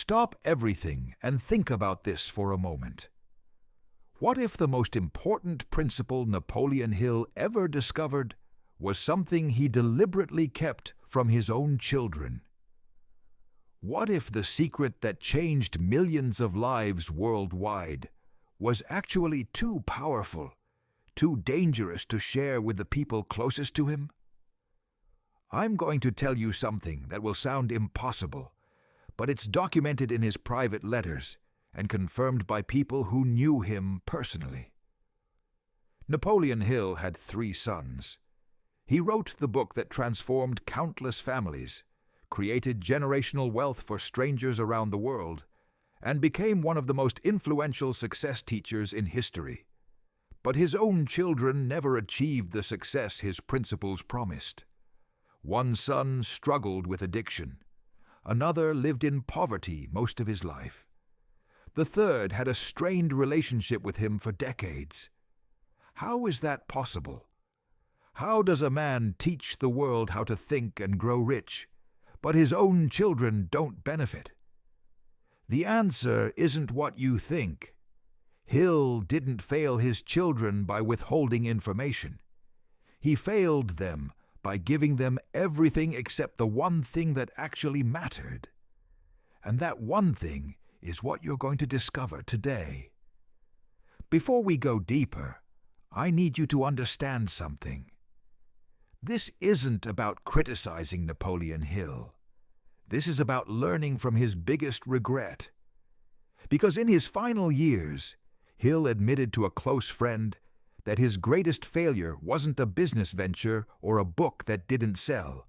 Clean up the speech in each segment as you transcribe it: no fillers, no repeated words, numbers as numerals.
Stop everything and think about this for a moment. What if the most important principle Napoleon Hill ever discovered was something he deliberately kept from his own children? What if the secret that changed millions of lives worldwide was actually too powerful, too dangerous to share with the people closest to him? I'm going to tell you something that will sound impossible, but it's documented in his private letters and confirmed by people who knew him personally. Napoleon Hill had 3 sons. He wrote the book that transformed countless families, created generational wealth for strangers around the world, and became one of the most influential success teachers in history. But his own children never achieved the success his principles promised. One son struggled with addiction. Another lived in poverty most of his life. The third had a strained relationship with him for decades. How is that possible? How does a man teach the world how to think and grow rich, but his own children don't benefit? The answer isn't what you think. Hill didn't fail his children by withholding information. He failed them by giving them everything except the one thing that actually mattered. And that one thing is what you're going to discover today. Before we go deeper, I need you to understand something. This isn't about criticizing Napoleon Hill. This is about learning from his biggest regret. Because in his final years, Hill admitted to a close friend that his greatest failure wasn't a business venture or a book that didn't sell.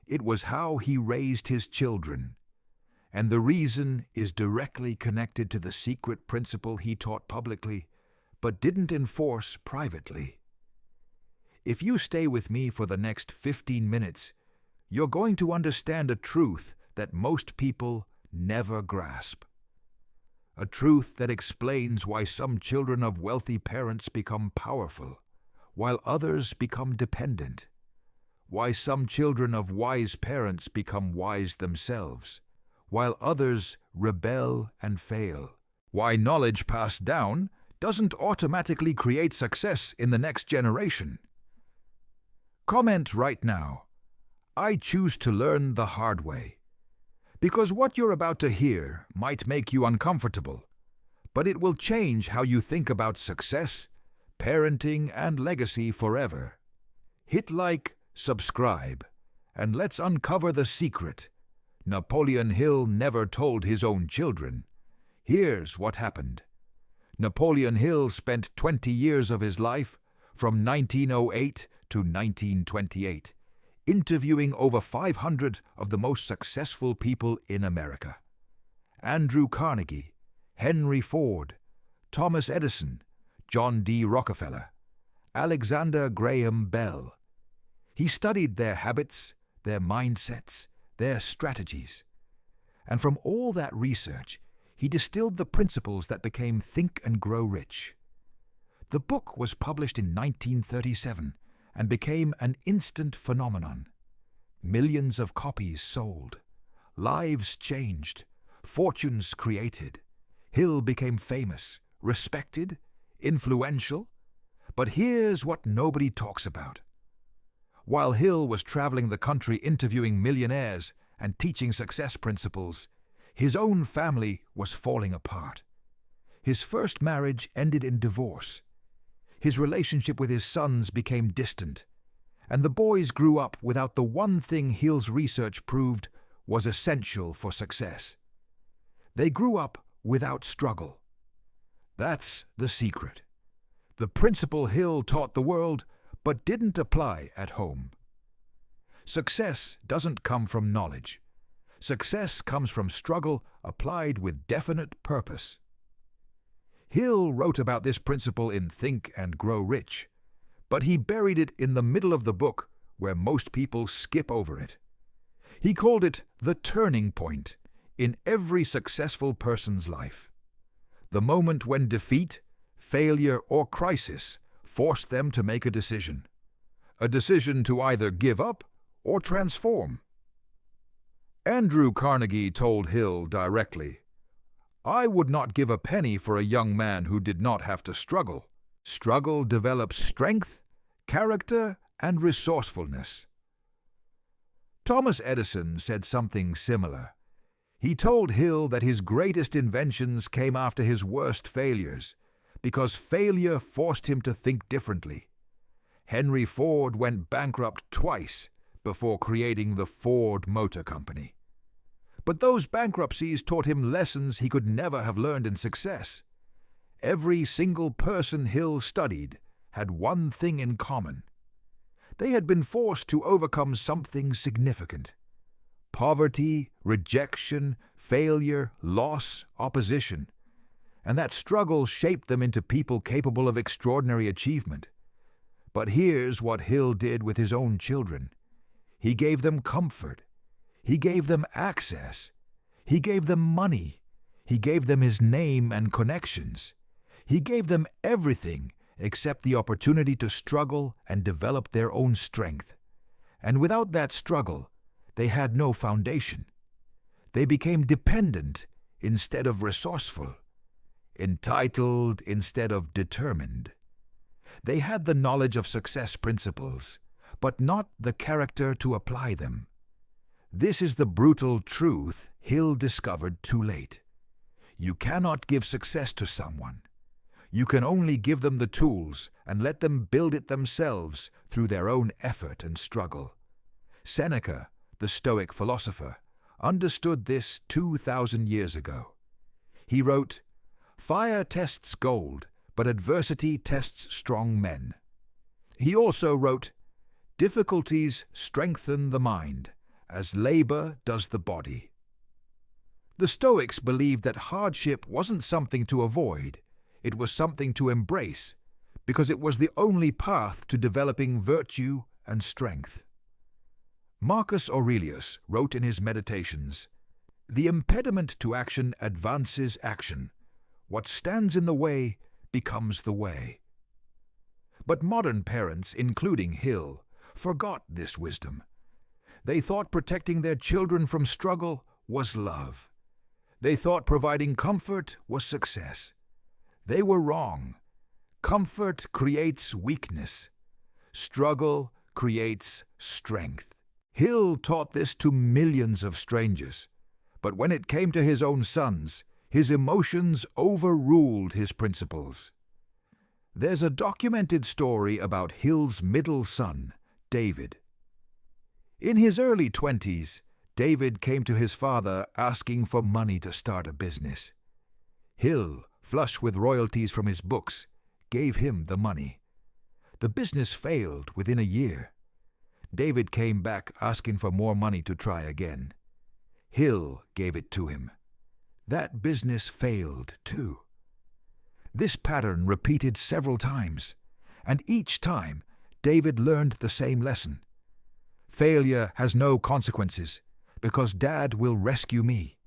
It was how he raised his children. And the reason is directly connected to the secret principle he taught publicly, but didn't enforce privately. If you stay with me for the next 15 minutes, you're going to understand a truth that most people never grasp. A truth that explains why some children of wealthy parents become powerful, while others become dependent. Why some children of wise parents become wise themselves, while others rebel and fail. Why knowledge passed down doesn't automatically create success in the next generation. Comment right now, "I choose to learn the hard way." Because what you're about to hear might make you uncomfortable, but it will change how you think about success, parenting, and legacy forever. Hit like, subscribe, and let's uncover the secret Napoleon Hill never told his own children. Here's what happened. Napoleon Hill spent 20 years of his life, from 1908 to 1928, interviewing over 500 of the most successful people in America. Andrew Carnegie, Henry Ford, Thomas Edison, John D. Rockefeller, Alexander Graham Bell. He studied their habits, their mindsets, their strategies. And from all that research, he distilled the principles that became Think and Grow Rich. The book was published in 1937 and became an instant phenomenon. Millions of copies sold, lives changed, fortunes created. Hill became famous, respected, influential. But here's what nobody talks about. While Hill was traveling the country interviewing millionaires and teaching success principles, his own family was falling apart. His first marriage ended in divorce. His relationship with his sons became distant, and the boys grew up without the one thing Hill's research proved was essential for success. They grew up without struggle. That's the secret. The principle Hill taught the world, but didn't apply at home. Success doesn't come from knowledge. Success comes from struggle applied with definite purpose. Hill wrote about this principle in Think and Grow Rich, but he buried it in the middle of the book where most people skip over it. He called it the turning point in every successful person's life. The moment when defeat, failure, or crisis forced them to make a decision to either give up or transform. Andrew Carnegie told Hill directly, "I would not give a penny for a young man who did not have to struggle. Struggle develops strength, character, and resourcefulness." Thomas Edison said something similar. He told Hill that his greatest inventions came after his worst failures, because failure forced him to think differently. Henry Ford went bankrupt twice before creating the Ford Motor Company. But those bankruptcies taught him lessons he could never have learned in success. Every single person Hill studied had one thing in common. They had been forced to overcome something significant. Poverty, rejection, failure, loss, opposition. And that struggle shaped them into people capable of extraordinary achievement. But here's what Hill did with his own children. He gave them comfort. He gave them access. He gave them money. He gave them his name and connections. He gave them everything except the opportunity to struggle and develop their own strength. And without that struggle, they had no foundation. They became dependent instead of resourceful, entitled instead of determined. They had the knowledge of success principles, but not the character to apply them. This is the brutal truth Hill discovered too late. You cannot give success to someone. You can only give them the tools and let them build it themselves through their own effort and struggle. Seneca, the Stoic philosopher, understood this 2,000 years ago. He wrote, "Fire tests gold, but adversity tests strong men." He also wrote, "Difficulties strengthen the mind, as labor does the body." The Stoics believed that hardship wasn't something to avoid, it was something to embrace, because it was the only path to developing virtue and strength. Marcus Aurelius wrote in his Meditations, "The impediment to action advances action. What stands in the way becomes the way." But modern parents, including Hill, forgot this wisdom. They thought protecting their children from struggle was love. They thought providing comfort was success. They were wrong. Comfort creates weakness. Struggle creates strength. Hill taught this to millions of strangers, but when it came to his own sons, his emotions overruled his principles. There's a documented story about Hill's middle son, David. In his early 20s, David came to his father asking for money to start a business. Hill, flush with royalties from his books, gave him the money. The business failed within a year. David came back asking for more money to try again. Hill gave it to him. That business failed too. This pattern repeated several times, and each time David learned the same lesson. Failure has no consequences, because Dad will rescue me.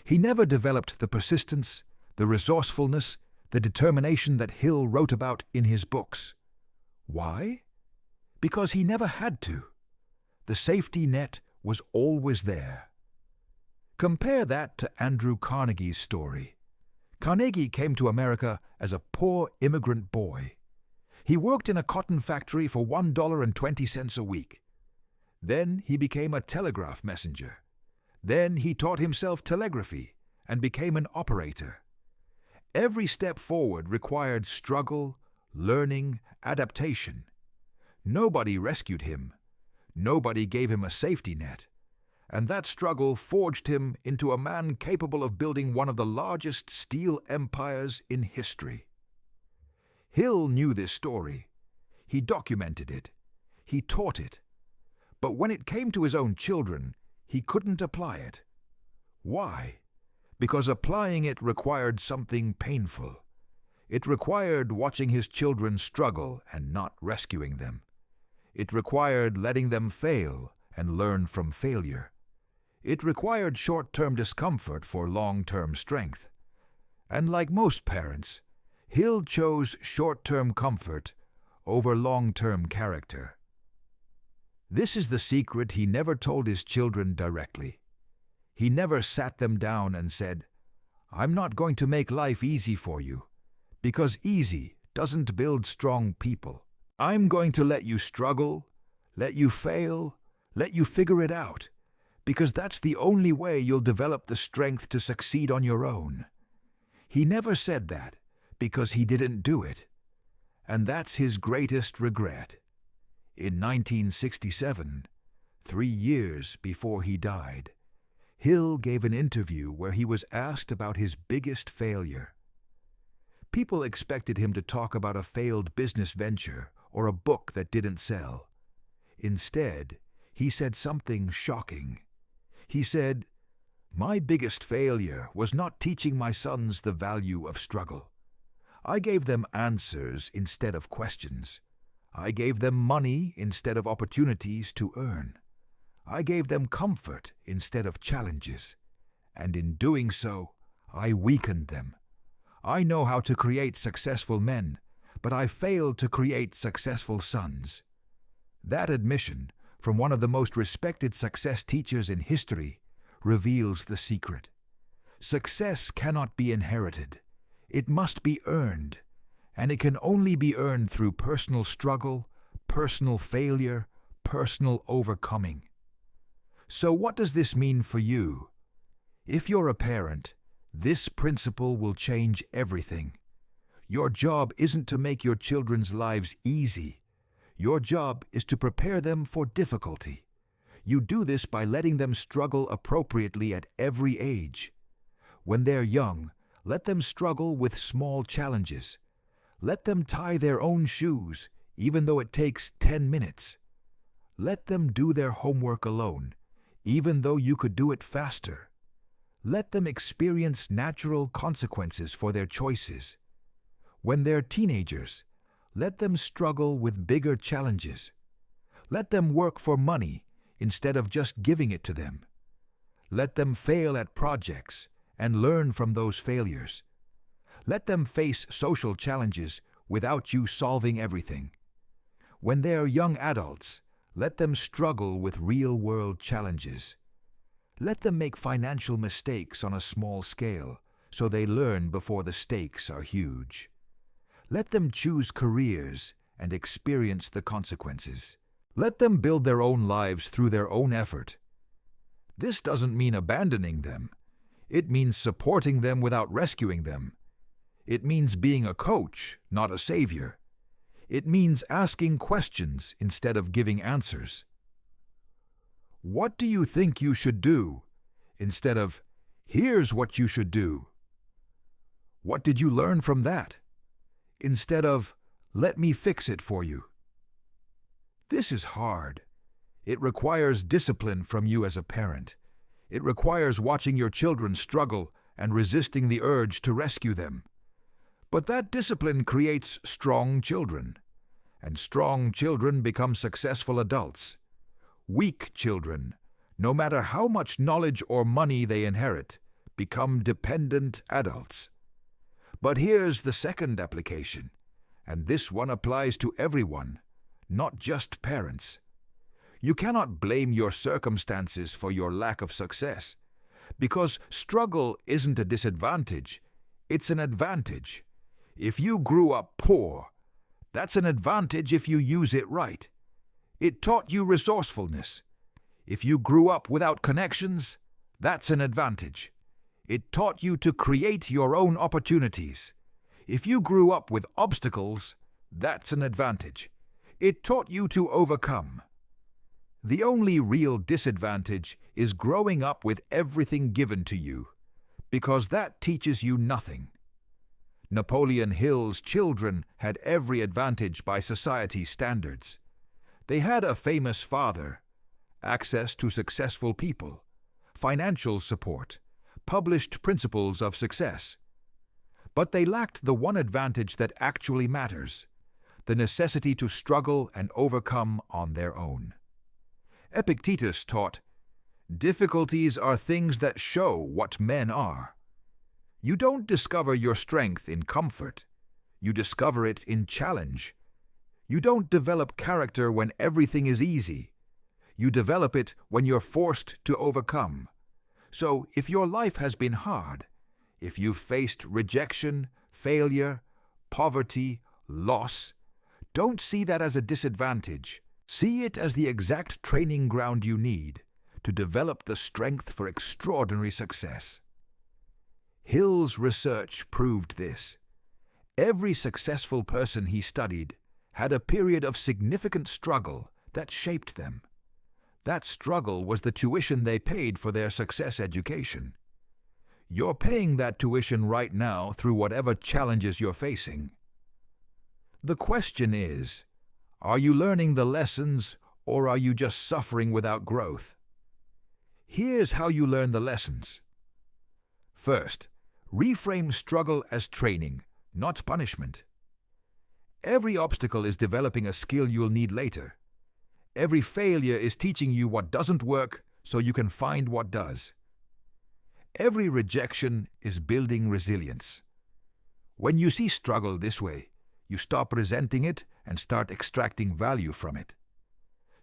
He never developed the persistence, the resourcefulness, the determination that Hill wrote about in his books. Why? Because he never had to. The safety net was always there. Compare that to Andrew Carnegie's story. Carnegie came to America as a poor immigrant boy. He worked in a cotton factory for $1.20 a week. Then he became a telegraph messenger. Then he taught himself telegraphy and became an operator. Every step forward required struggle, learning, adaptation. Nobody rescued him. Nobody gave him a safety net. And that struggle forged him into a man capable of building one of the largest steel empires in history. Hill knew this story. He documented it. He taught it. But when it came to his own children, he couldn't apply it. Why? Because applying it required something painful. It required watching his children struggle and not rescuing them. It required letting them fail and learn from failure. It required short-term discomfort for long-term strength. And like most parents, Hill chose short-term comfort over long-term character. This is the secret he never told his children directly. He never sat them down and said, "I'm not going to make life easy for you, because easy doesn't build strong people. I'm going to let you struggle, let you fail, let you figure it out, because that's the only way you'll develop the strength to succeed on your own." He never said that because he didn't do it, and that's his greatest regret. In 1967, 3 years before he died, Hill gave an interview where he was asked about his biggest failure. People expected him to talk about a failed business venture or a book that didn't sell. Instead, he said something shocking. He said, "My biggest failure was not teaching my sons the value of struggle. I gave them answers instead of questions. I gave them money instead of opportunities to earn. I gave them comfort instead of challenges. And in doing so, I weakened them. I know how to create successful men, but I failed to create successful sons." That admission from one of the most respected success teachers in history reveals the secret. Success cannot be inherited. It must be earned, and it can only be earned through personal struggle, personal failure, personal overcoming. So what does this mean for you? If you're a parent, this principle will change everything. Your job isn't to make your children's lives easy. Your job is to prepare them for difficulty. You do this by letting them struggle appropriately at every age. When they're young, let them struggle with small challenges. Let them tie their own shoes, even though it takes 10 minutes. Let them do their homework alone, even though you could do it faster. Let them experience natural consequences for their choices. When they're teenagers, let them struggle with bigger challenges. Let them work for money instead of just giving it to them. Let them fail at projects and learn from those failures. Let them face social challenges without you solving everything. When they're young adults, let them struggle with real-world challenges. Let them make financial mistakes on a small scale so they learn before the stakes are huge. Let them choose careers and experience the consequences. Let them build their own lives through their own effort. This doesn't mean abandoning them. It means supporting them without rescuing them. It means being a coach, not a savior. It means asking questions instead of giving answers. What do you think you should do? Instead of, here's what you should do. What did you learn from that? Instead of, let me fix it for you. This is hard. It requires discipline from you as a parent. It requires watching your children struggle and resisting the urge to rescue them. But that discipline creates strong children, and strong children become successful adults. Weak children, no matter how much knowledge or money they inherit, become dependent adults. But here's the second application, and this one applies to everyone, not just parents. You cannot blame your circumstances for your lack of success, because struggle isn't a disadvantage, it's an advantage. If you grew up poor, that's an advantage if you use it right. It taught you resourcefulness. If you grew up without connections, that's an advantage. It taught you to create your own opportunities. If you grew up with obstacles, that's an advantage. It taught you to overcome. The only real disadvantage is growing up with everything given to you, because that teaches you nothing. Napoleon Hill's children had every advantage by society's standards. They had a famous father, access to successful people, financial support, published principles of success. But they lacked the one advantage that actually matters, the necessity to struggle and overcome on their own. Epictetus taught, "Difficulties are things that show what men are." You don't discover your strength in comfort. You discover it in challenge. You don't develop character when everything is easy. You develop it when you're forced to overcome. So if your life has been hard, if you've faced rejection, failure, poverty, loss, don't see that as a disadvantage. See it as the exact training ground you need to develop the strength for extraordinary success. Hill's research proved this. Every successful person he studied had a period of significant struggle that shaped them. That struggle was the tuition they paid for their success education. You're paying that tuition right now through whatever challenges you're facing. The question is, are you learning the lessons or are you just suffering without growth? Here's how you learn the lessons. First, reframe struggle as training, not punishment. Every obstacle is developing a skill you'll need later. Every failure is teaching you what doesn't work so you can find what does. Every rejection is building resilience. When you see struggle this way, you stop resenting it and start extracting value from it.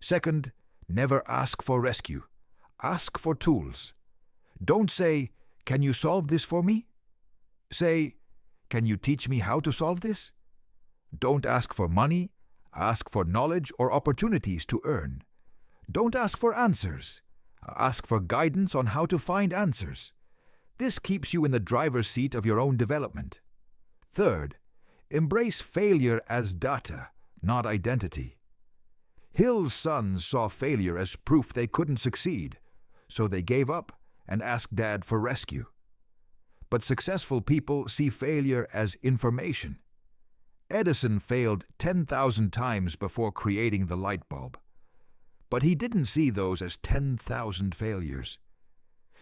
Second, never ask for rescue. Ask for tools. Don't say, "Can you solve this for me?" Say, "Can you teach me how to solve this?" Don't ask for money. Ask for knowledge or opportunities to earn. Don't ask for answers. Ask for guidance on how to find answers. This keeps you in the driver's seat of your own development. Third, embrace failure as data, not identity. Hill's sons saw failure as proof they couldn't succeed, so they gave up and asked Dad for rescue. But successful people see failure as information. Edison failed 10,000 times before creating the light bulb. But he didn't see those as 10,000 failures.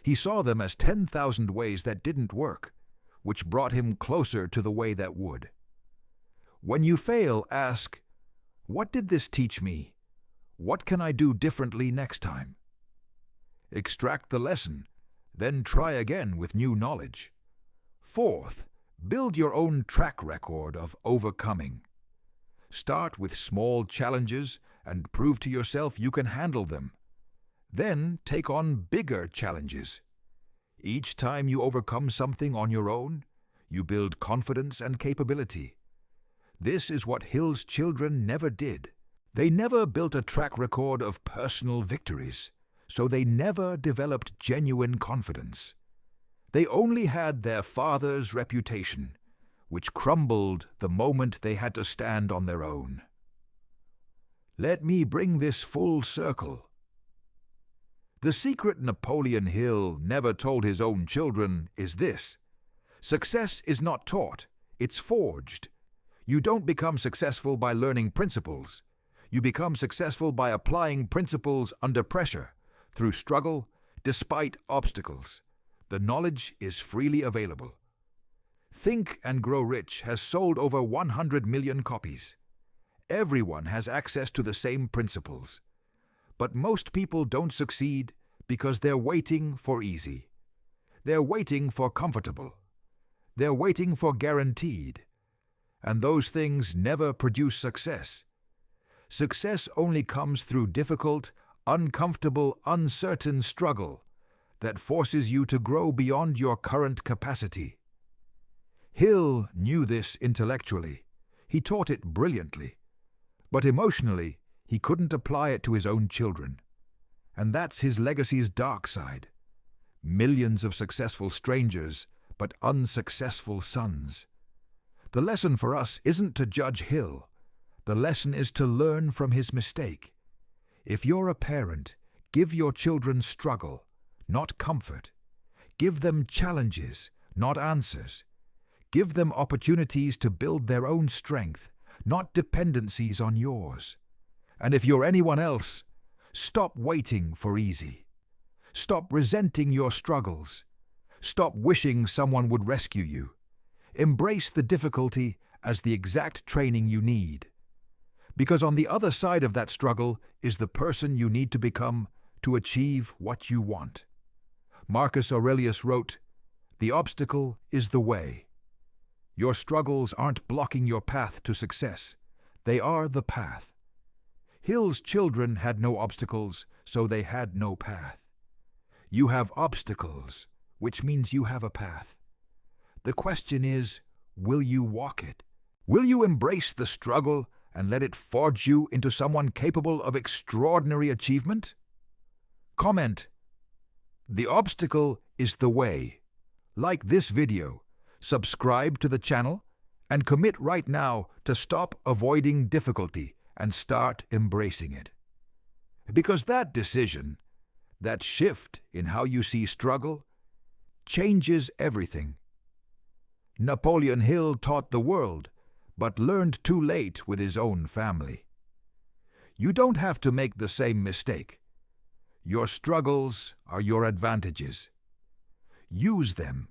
He saw them as 10,000 ways that didn't work, which brought him closer to the way that would. When you fail, ask, "What did this teach me? What can I do differently next time?" Extract the lesson, then try again with new knowledge. Fourth, build your own track record of overcoming. Start with small challenges and prove to yourself you can handle them. Then take on bigger challenges. Each time you overcome something on your own, you build confidence and capability. This is what Hill's children never did. They never built a track record of personal victories, so they never developed genuine confidence. They only had their father's reputation, which crumbled the moment they had to stand on their own. Let me bring this full circle. The secret Napoleon Hill never told his own children is this: success is not taught, it's forged. You don't become successful by learning principles. You become successful by applying principles under pressure, through struggle, despite obstacles. The knowledge is freely available. Think and Grow Rich has sold over 100 million copies. Everyone has access to the same principles. But most people don't succeed because they're waiting for easy. They're waiting for comfortable. They're waiting for guaranteed. And those things never produce success. Success only comes through difficult, uncomfortable, uncertain struggle that forces you to grow beyond your current capacity. Hill knew this intellectually. He taught it brilliantly. But emotionally, he couldn't apply it to his own children. And that's his legacy's dark side. Millions of successful strangers, but unsuccessful sons. The lesson for us isn't to judge Hill. The lesson is to learn from his mistake. If you're a parent, give your children struggle, not comfort. Give them challenges, not answers. Give them opportunities to build their own strength, not dependencies on yours. And if you're anyone else, stop waiting for easy. Stop resenting your struggles. Stop wishing someone would rescue you. Embrace the difficulty as the exact training you need. Because on the other side of that struggle is the person you need to become to achieve what you want. Marcus Aurelius wrote, "The obstacle is the way." Your struggles aren't blocking your path to success. They are the path. Hill's children had no obstacles, so they had no path. You have obstacles, which means you have a path. The question is, will you walk it? Will you embrace the struggle and let it forge you into someone capable of extraordinary achievement? Comment: the obstacle is the way. Like this video, subscribe to the channel, and commit right now to stop avoiding difficulty and start embracing it. Because that decision, that shift in how you see struggle, changes everything. Napoleon Hill taught the world, but learned too late with his own family. You don't have to make the same mistake. Your struggles are your advantages. Use them